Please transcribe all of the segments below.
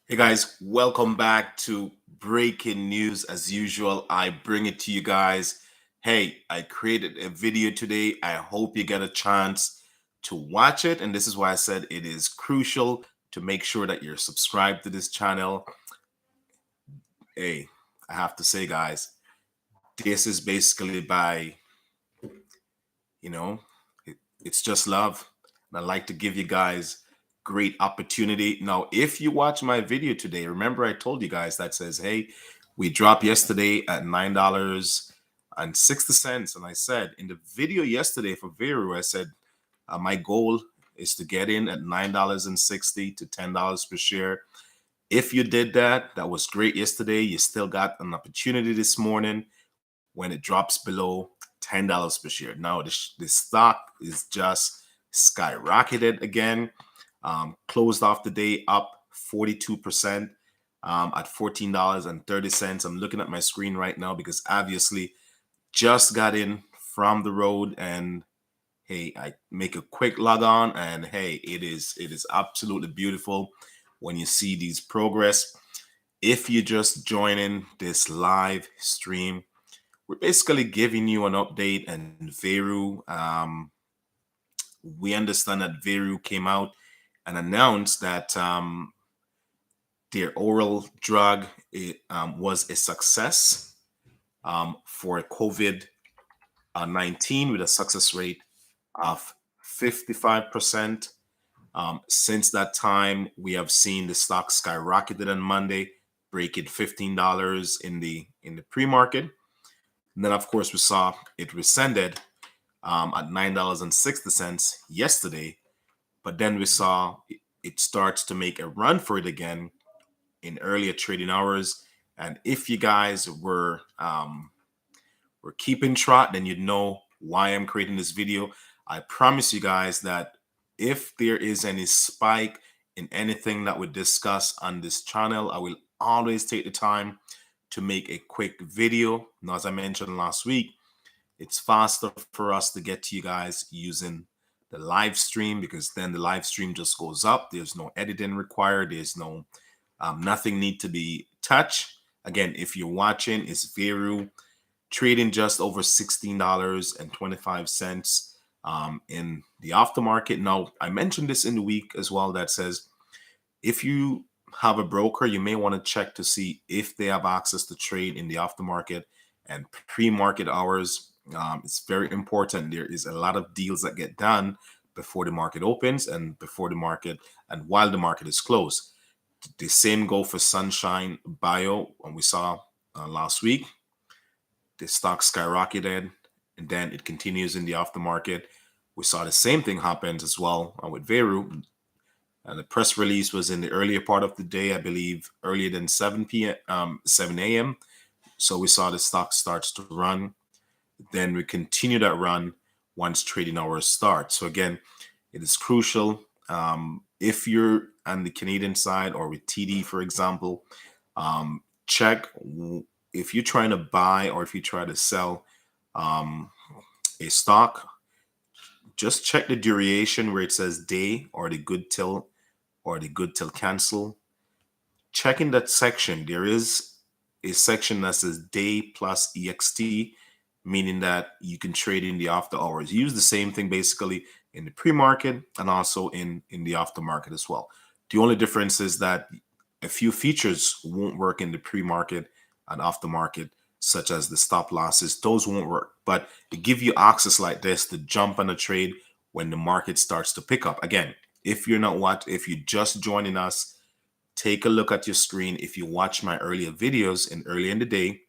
Hey guys, welcome back to Breaking News. As usual, I bring it to you guys. Hey, I created a video today. I hope you get a chance to watch it. And this is why I said it is crucial to make sure that you're subscribed to this channel. Hey, I have to say, guys, this is basically by, you know, it's just love. And I'd like to give you guys great opportunity. Now, if you watch my video today, remember I told you guys that says, hey, we dropped yesterday at $9.60. And I said in the video yesterday for Veru, I said my goal is to get in at $9.60 to $10 per share. If you did that, that was great yesterday. You still got an opportunity this morning when it drops below $10 per share. Now the stock is just skyrocketed again. Closed off the day up 42% at $14.30. I'm looking at my screen right now because obviously just got in from the road, and hey, I make a quick log on, and hey, it is absolutely beautiful when you see these progress. If you just joining this live stream, we're basically giving you an update. And Veru, we understand that Veru came out and announced that their oral drug was a success for COVID 19 with a success rate of 55%. Since that time, we have seen the stock skyrocketed on Monday, breaking $15 in the pre-market. And then, of course, we saw it rescinded at $9.60 yesterday. But then we saw it starts to make a run for it again in earlier trading hours. And if you guys were keeping track, then you'd know why I'm creating this video. I promise you guys that if there is any spike in anything that we discuss on this channel, I will always take the time to make a quick video. Now, as I mentioned last week, it's faster for us to get to you guys using the live stream, because then the live stream just goes up. There's no editing required. There's no nothing need to be touched. Again, if you're watching, it's Veru trading just over $16.25 in the aftermarket. Now, I mentioned this in the week as well that says if you have a broker, you may want to check to see if they have access to trade in the aftermarket and pre-market hours. It's very important. There is a lot of deals that get done before the market opens and before the market and while the market is closed. The same go for Sunshine Bio. When we saw last week, the stock skyrocketed, and then it continues in the aftermarket. We saw the same thing happens as well with Veru. And the press release was in the earlier part of the day, I believe, earlier than 7 a.m. So we saw the stock starts to run. Then we continue that run once trading hours start. So again, it is crucial. If you're on the Canadian side or with TD, for example, check if you're trying to buy or if you try to sell a stock. Just check the duration where it says day or the good till cancel. Check in that section. There is a section that says day plus EXT, meaning that you can trade in the after hours. Use the same thing basically in the pre-market and also in the aftermarket as well. The only difference is that a few features won't work in the pre-market and aftermarket, such as the stop losses. Those won't work, but it give you access like this to jump on a trade when the market starts to pick up. Again, if you're just joining us, take a look at your screen. If you watch my earlier videos earlier in the day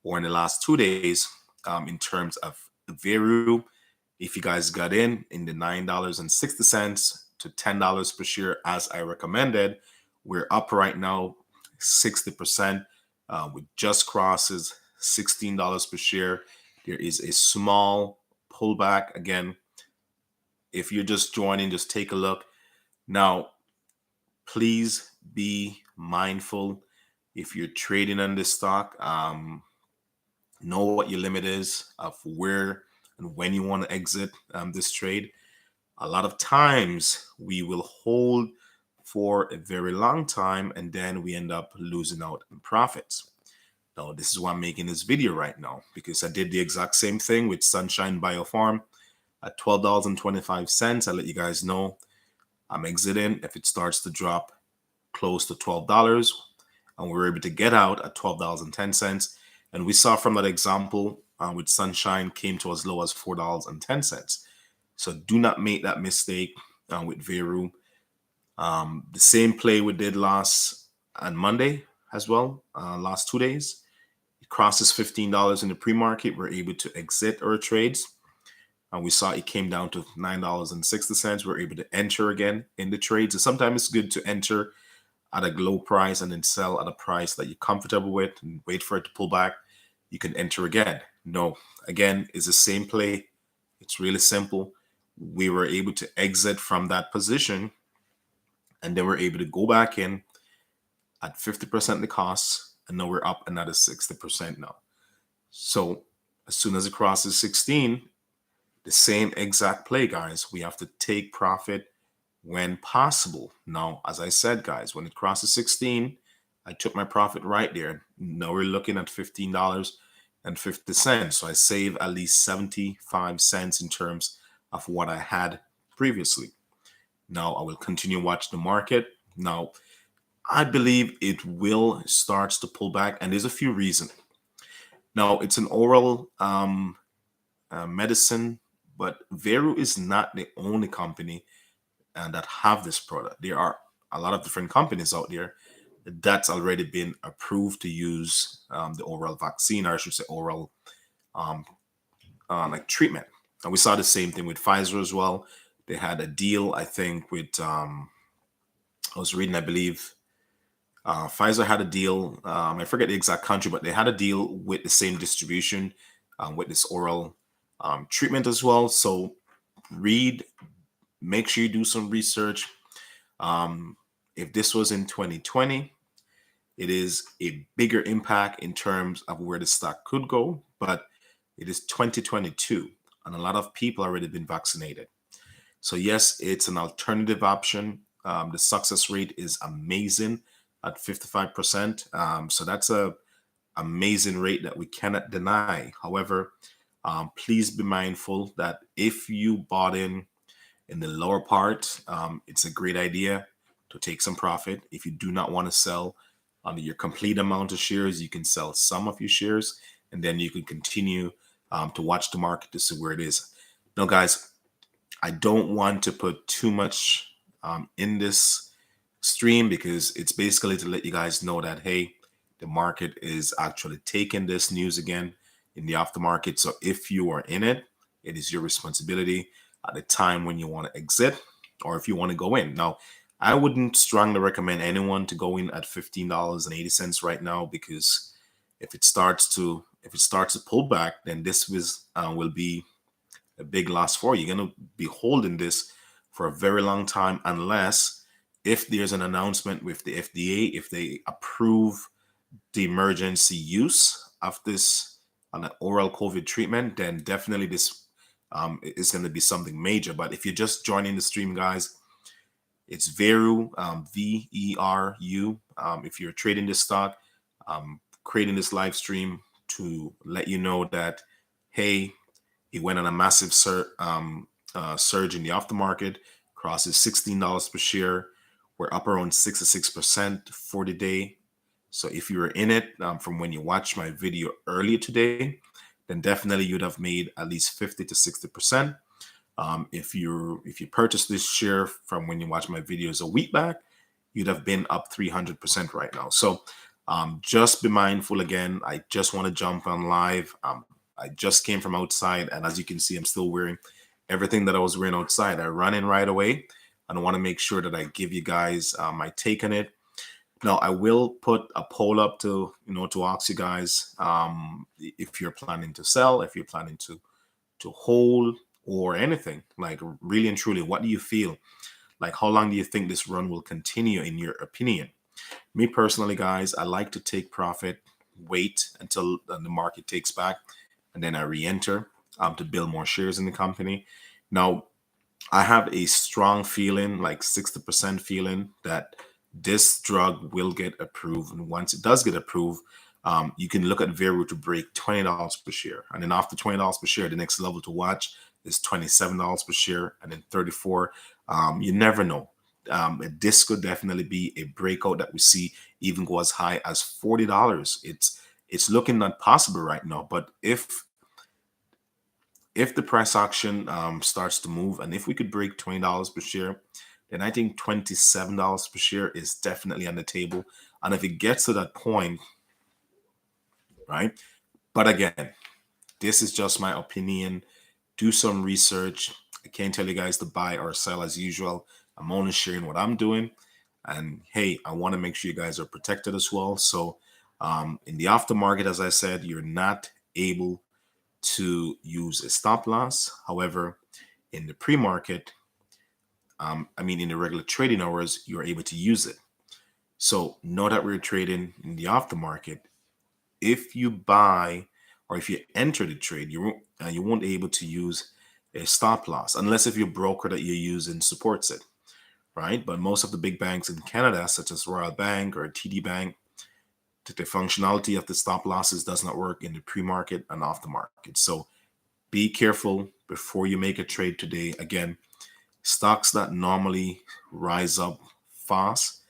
or in the last 2 days, in terms of Veru, if you guys got in the $9.60 to $10 per share as I recommended, we're up right now 60%. We just crosses $16 per share. There is a small pullback. Again, if you're just joining, just take a look. Now, please be mindful if you're trading on this stock. Know what your limit is of where and when you want to exit this trade. A lot of times we will hold for a very long time, and then we end up losing out on profits. Now, this is why I'm making this video right now, because I did the exact same thing with Sunshine Biofarm at $12.25. I let you guys know I'm exiting if it starts to drop close to $12, and we were able to get out at $12.10. And we saw from that example with Sunshine came to as low as $4.10. So do not make that mistake with Veru. The same play we did last on Monday as well, last 2 days. It crosses $15 in the pre-market. We're able to exit our trades. And we saw it came down to $9.60. We're able to enter again in the trades. So sometimes it's good to enter at a low price and then sell at a price that you're comfortable with and wait for it to pull back. You can enter again. No, again, it's the same play. It's really simple. We were able to exit from that position, and then we're able to go back in at 50% the cost, and now we're up another 60% now. So as soon as it crosses 16, the same exact play, guys. We have to take profit when possible. Now, as I said, guys, when it crosses 16, I took my profit right there. Now we're looking at $15.50. So I save at least 75 cents in terms of what I had previously. Now I will continue watch the market. Now, I believe it will start to pull back, and there's a few reasons. Now, it's an oral medicine, but Veru is not the only company that have this product. There are a lot of different companies out there that's already been approved to use the oral vaccine, or I should say oral like treatment. And we saw the same thing with Pfizer as well. They had a deal, I think, with I was reading, I believe Pfizer had a deal. I forget the exact country, but they had a deal with the same distribution with this oral treatment as well. So make sure you do some research. If this was in 2020, it is a bigger impact in terms of where the stock could go, but it is 2022, and a lot of people already been vaccinated. So yes, it's an alternative option. The success rate is amazing at 55%. So that's a amazing rate that we cannot deny. However, please be mindful that if you bought in the lower part, it's a great idea to take some profit. If you do not want to sell on your complete amount of shares, you can sell some of your shares, and then you can continue to watch the market to see where it is. Now, guys, I don't want to put too much in this stream, because it's basically to let you guys know that, hey, the market is actually taking this news again in the aftermarket. So if you are in it, it is your responsibility at the time when you want to exit, or if you want to go in. Now, I wouldn't strongly recommend anyone to go in at $15.80 right now, because if it starts to pull back, then this will be a big loss for you. You're going to be holding this for a very long time, unless if there's an announcement with the FDA, if they approve the emergency use of this on an oral COVID treatment, then definitely this is going to be something major. But if you're just joining the stream, guys, it's Veru, Veru. If you're trading this stock, creating this live stream to let you know that, hey, it went on a massive surge in the aftermarket, crosses $16 per share. We're up around 66% for the day. So if you were in it from when you watched my video earlier today, then definitely you'd have made at least 50 to 60%. If you purchased this share from when you watched my videos a week back, you'd have been up 300% right now. So just be mindful. Again, I just want to jump on live. I just came from outside, and as you can see, I'm still wearing everything that I was wearing outside. I ran in right away, and I want to make sure that I give you guys my take on it. Now, I will put a poll up to ask you guys if you're planning to sell, if you're planning to hold, or anything. Like, really and truly, what do you feel? Like, how long do you think this run will continue, in your opinion? Me personally, guys, I like to take profit, wait until the market takes back, and then I re-enter to build more shares in the company. Now, I have a strong feeling, like 60% feeling, that this drug will get approved. And once it does get approved, you can look at Veru to break $20 per share. And then after $20 per share, the next level to watch is $27 per share, and then 34. You never know. This could definitely be a breakout that we see even go as high as $40. It's looking not possible right now, but if the price action starts to move, and if we could break $20 per share, then I think $27 per share is definitely on the table. And if it gets to that point, right? But again, this is just my opinion. Do some research. I can't tell you guys to buy or sell as usual. I'm only sharing what I'm doing. And hey, I want to make sure you guys are protected as well. So in the aftermarket, as I said, you're not able to use a stop loss. However, in the pre-market, in the regular trading hours, you're able to use it. So know that we're trading in the aftermarket. If you buy or if you enter the trade, you won't be able to use a stop loss unless if your broker that you're using supports it, right? But most of the big banks in Canada, such as Royal Bank or TD Bank, the functionality of the stop losses does not work in the pre-market and off the market. So be careful before you make a trade today. Again, stocks that normally rise up fast,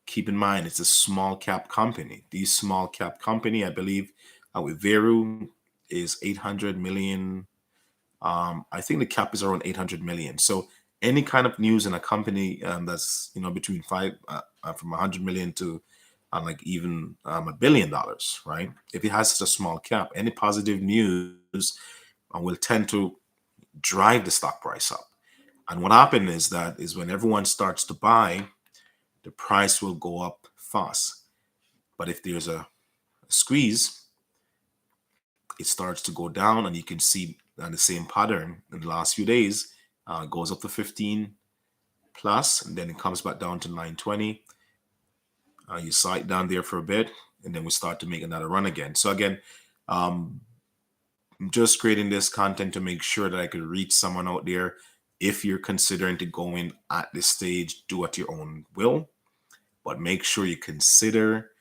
keep in mind it's a small cap company. These small cap company, I believe, with Veru is 800 million. I think the cap is around 800 million. So any kind of news in a company that's between from 100 million to like even $1 billion, right? If it has such a small cap, any positive news will tend to drive the stock price up. And what happened is when everyone starts to buy, the price will go up fast. But if there's a squeeze, it starts to go down, and you can see the same pattern in the last few days. It goes up to 15 plus, and then it comes back down to 920. You saw it down there for a bit, and then we start to make another run again. So again, I'm just creating this content to make sure that I could reach someone out there. If you're considering to go in at this stage, do at your own will, but make sure you consider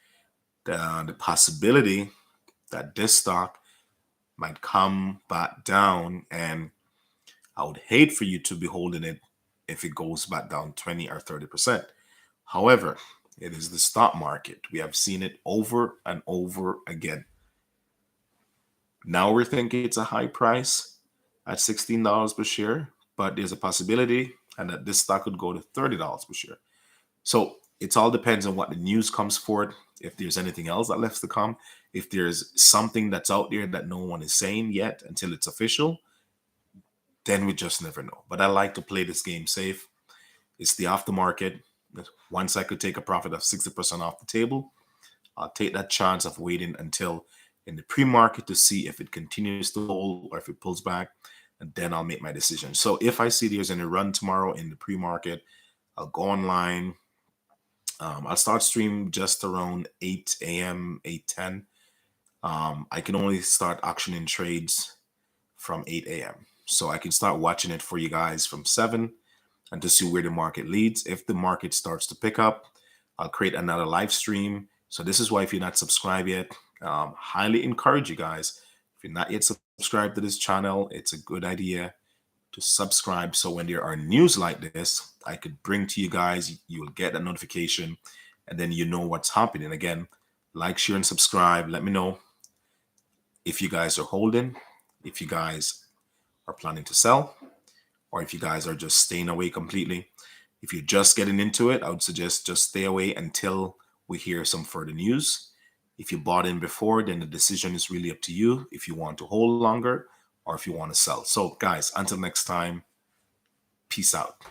the possibility that this stock might come back down, and I would hate for you to be holding it if it goes back down 20 or 30%. However, it is the stock market. We have seen it over and over again. Now we're thinking it's a high price at $16 per share, but there's a possibility and that this stock could go to $30 per share. So it all depends on what the news comes forward. If there's anything else that left to come, if there's something that's out there that no one is saying yet until it's official, then we just never know. But I like to play this game safe. It's the aftermarket. Once I could take a profit of 60% off the table, I'll take that chance of waiting until in the pre-market to see if it continues to hold or if it pulls back, and then I'll make my decision. So if I see there's any run tomorrow in the pre-market, I'll go online. I'll start stream just around 8 a.m., 8:10. I can only start auctioning trades from 8 a.m. So I can start watching it for you guys from 7 and to see where the market leads. If the market starts to pick up, I'll create another live stream. So this is why if you're not subscribed yet, highly encourage you guys. If you're not yet subscribed to this channel, it's a good idea to subscribe. So when there are news like this, I could bring to you guys, you will get a notification and then you know what's happening. Again, like, share, and subscribe. Let me know if you guys are holding, if you guys are planning to sell, or if you guys are just staying away completely. If you're just getting into it, I would suggest just stay away until we hear some further news. If you bought in before, then the decision is really up to you if you want to hold longer or if you want to sell. So guys, until next time, peace out.